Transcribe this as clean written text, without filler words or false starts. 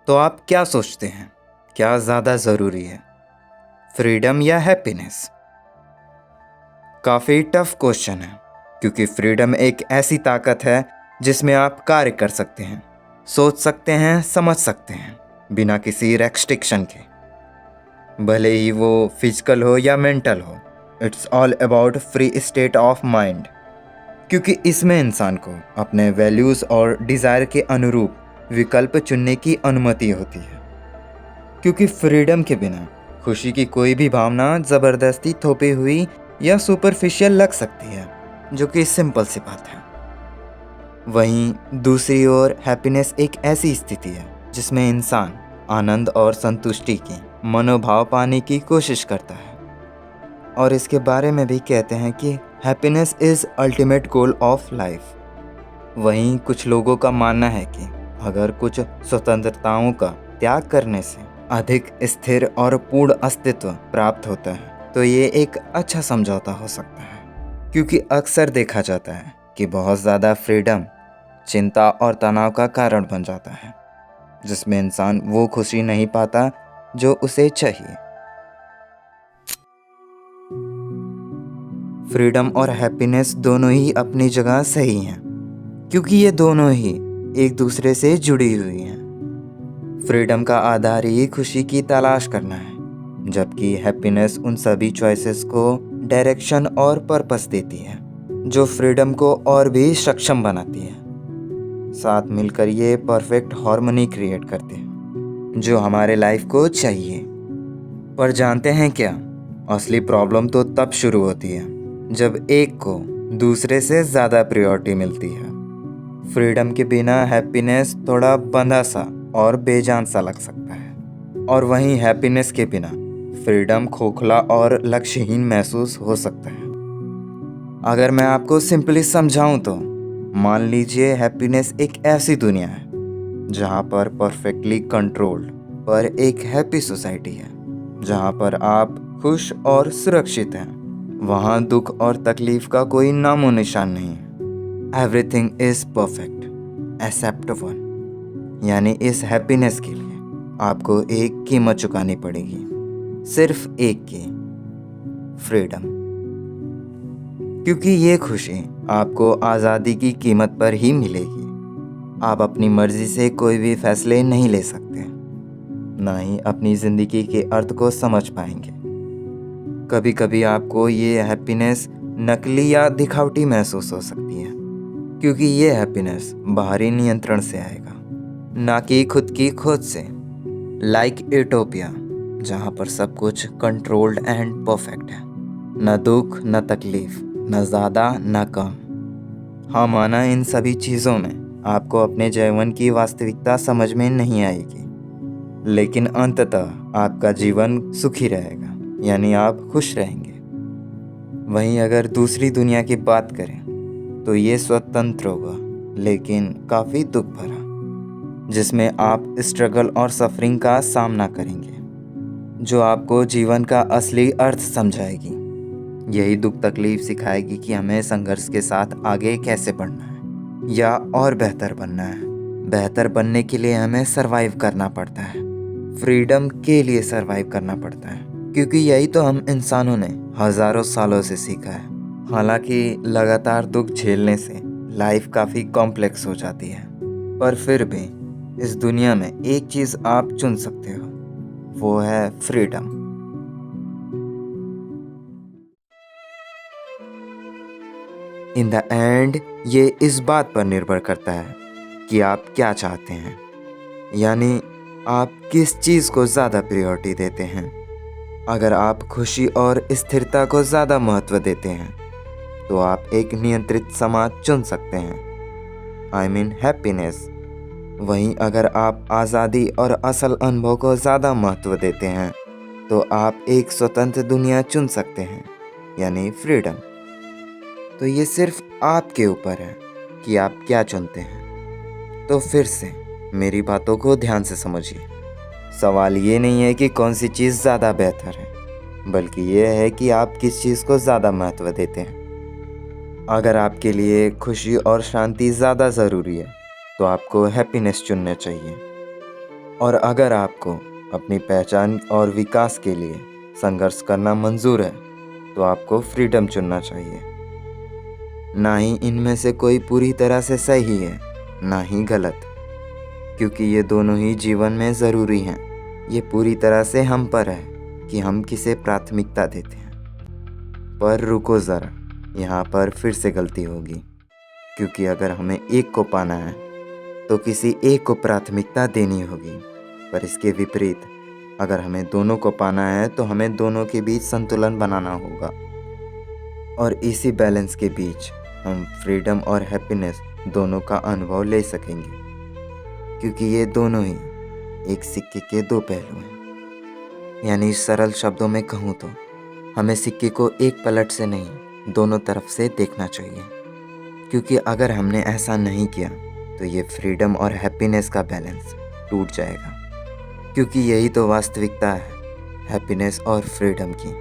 तो आप क्या सोचते हैं, क्या ज़्यादा ज़रूरी है, फ्रीडम या हैप्पीनेस? काफ़ी टफ क्वेश्चन है, क्योंकि फ्रीडम एक ऐसी ताकत है जिसमें आप कार्य कर सकते हैं, सोच सकते हैं, समझ सकते हैं, बिना किसी रेस्ट्रिक्शन के। भले ही वो फिजिकल हो या मेंटल हो, it's all about free state of mind. क्योंकि इसमें इंसान को अपने वैल्यूज़ और डिज़ायर के अनुरूप विकल्प चुनने की अनुमति होती है। क्योंकि फ्रीडम के बिना खुशी की कोई भी भावना ज़बरदस्ती थोपी हुई या सुपरफिशियल लग सकती है, जो कि सिंपल सी बात है। वहीं दूसरी ओर हैप्पीनेस एक ऐसी स्थिति है जिसमें इंसान आनंद और संतुष्टि की मनोभाव पाने की कोशिश करता है। और इसके बारे में भी कहते हैं कि happiness is ultimate goal of life. वहीं कुछ लोगों का मानना है कि अगर कुछ स्वतंत्रताओं का त्याग करने से अधिक स्थिर और पूर्ण अस्तित्व प्राप्त होता है, तो ये एक अच्छा समझौता हो सकता है। क्योंकि अक्सर देखा जाता है कि बहुत ज़्यादा फ्रीडम चिंता और तनाव का कारण बन जाता है, जिसमें इंसान वो खुशी नहीं पाता जो उसे चाहिए। फ्रीडम और हैप्पीनेस दोनों ही अपनी जगह सही हैं, क्योंकि ये दोनों ही एक दूसरे से जुड़ी हुई हैं। फ्रीडम का आधार ही खुशी की तलाश करना है, जबकि हैप्पीनेस उन सभी चॉइसेस को डायरेक्शन और पर्पस देती है, जो फ्रीडम को और भी सक्षम बनाती है। साथ मिलकर ये परफेक्ट हार्मनी क्रिएट करते हैं, जो हमारे लाइफ को चाहिए। पर जानते हैं क्या, असली प्रॉब्लम तो तब शुरू होती है जब एक को दूसरे से ज़्यादा प्रायोरिटी मिलती है। फ्रीडम के बिना हैप्पीनेस थोड़ा बंधा सा और बेजान सा लग सकता है, और वहीं हैप्पीनेस के बिना फ्रीडम खोखला और लक्ष्यहीन महसूस हो सकता है। अगर मैं आपको सिंपली समझाऊं तो मान लीजिए हैप्पीनेस एक ऐसी दुनिया है जहां पर परफेक्टली कंट्रोल्ड पर एक हैप्पी सोसाइटी है, जहां पर आप खुश और सुरक्षित हैं। वहां दुख और तकलीफ का कोई नामो निशान नहीं है। Everything is perfect except one. यानी इस हैप्पीनेस के लिए आपको एक कीमत चुकानी पड़ेगी, सिर्फ एक की, फ्रीडम। क्योंकि ये खुशी आपको आज़ादी की कीमत पर ही मिलेगी। आप अपनी मर्जी से कोई भी फैसले नहीं ले सकते, ना ही अपनी ज़िंदगी के अर्थ को समझ पाएंगे। कभी कभी आपको ये हैप्पीनेस नकली या दिखावटी महसूस हो सकती है, क्योंकि ये हैप्पीनेस बाहरी नियंत्रण से आएगा, ना कि खुद की खोज से। लाइक यूटोपिया, जहाँ पर सब कुछ कंट्रोल्ड एंड परफेक्ट है, न दुख न तकलीफ, न ज़्यादा न कम। हाँ, माना इन सभी चीज़ों में आपको अपने जीवन की वास्तविकता समझ में नहीं आएगी, लेकिन अंततः आपका जीवन सुखी रहेगा, यानी आप खुश रहेंगे। वहीं अगर दूसरी दुनिया की बात करें तो ये स्वतंत्र होगा, लेकिन काफ़ी दुख भरा, जिसमें आप स्ट्रगल और सफरिंग का सामना करेंगे, जो आपको जीवन का असली अर्थ समझाएगी। यही दुख तकलीफ सिखाएगी कि हमें संघर्ष के साथ आगे कैसे बढ़ना है या और बेहतर बनना है। बेहतर बनने के लिए हमें सरवाइव करना पड़ता है, फ्रीडम के लिए सरवाइव करना पड़ता है, क्योंकि यही तो हम इंसानों ने हज़ारों सालों से सीखा है। हालांकि लगातार दुख झेलने से लाइफ काफ़ी कॉम्प्लेक्स हो जाती है, पर फिर भी इस दुनिया में एक चीज़ आप चुन सकते हो, वो है फ्रीडम। इन द एंड ये इस बात पर निर्भर करता है कि आप क्या चाहते हैं, यानी आप किस चीज़ को ज़्यादा प्रायोरिटी देते हैं। अगर आप खुशी और स्थिरता को ज़्यादा महत्व देते हैं तो आप एक नियंत्रित समाज चुन सकते हैं, आई मीन हैप्पीनेस। वहीं अगर आप आज़ादी और असल अनुभव को ज़्यादा महत्व देते हैं तो आप एक स्वतंत्र दुनिया चुन सकते हैं, यानी फ्रीडम। तो ये सिर्फ आपके ऊपर है कि आप क्या चुनते हैं। तो फिर से मेरी बातों को ध्यान से समझिए। सवाल ये नहीं है कि कौन सी चीज़ ज़्यादा बेहतर है, बल्कि ये है कि आप किस चीज़ को ज़्यादा महत्व देते हैं। अगर आपके लिए खुशी और शांति ज़्यादा ज़रूरी है तो आपको हैप्पीनेस चुनना चाहिए। और अगर आपको अपनी पहचान और विकास के लिए संघर्ष करना मंजूर है तो आपको फ्रीडम चुनना चाहिए। ना ही इनमें से कोई पूरी तरह से सही है, ना ही गलत, क्योंकि ये दोनों ही जीवन में ज़रूरी हैं। ये पूरी तरह से हम पर है कि हम किसे प्राथमिकता देते हैं। पर रुको ज़रा, यहाँ पर फिर से गलती होगी, क्योंकि अगर हमें एक को पाना है तो किसी एक को प्राथमिकता देनी होगी। पर इसके विपरीत, अगर हमें दोनों को पाना है तो हमें दोनों के बीच संतुलन बनाना होगा। और इसी बैलेंस के बीच हम फ्रीडम और हैप्पीनेस दोनों का अनुभव ले सकेंगे, क्योंकि ये दोनों ही एक सिक्के के दो पहलू हैं। यानी सरल शब्दों में कहूँ तो हमें सिक्के को एक पलट से नहीं, दोनों तरफ से देखना चाहिए। क्योंकि अगर हमने ऐसा नहीं किया तो ये फ्रीडम और हैप्पीनेस का बैलेंस टूट जाएगा। क्योंकि यही तो वास्तविकता है हैप्पीनेस और फ्रीडम की।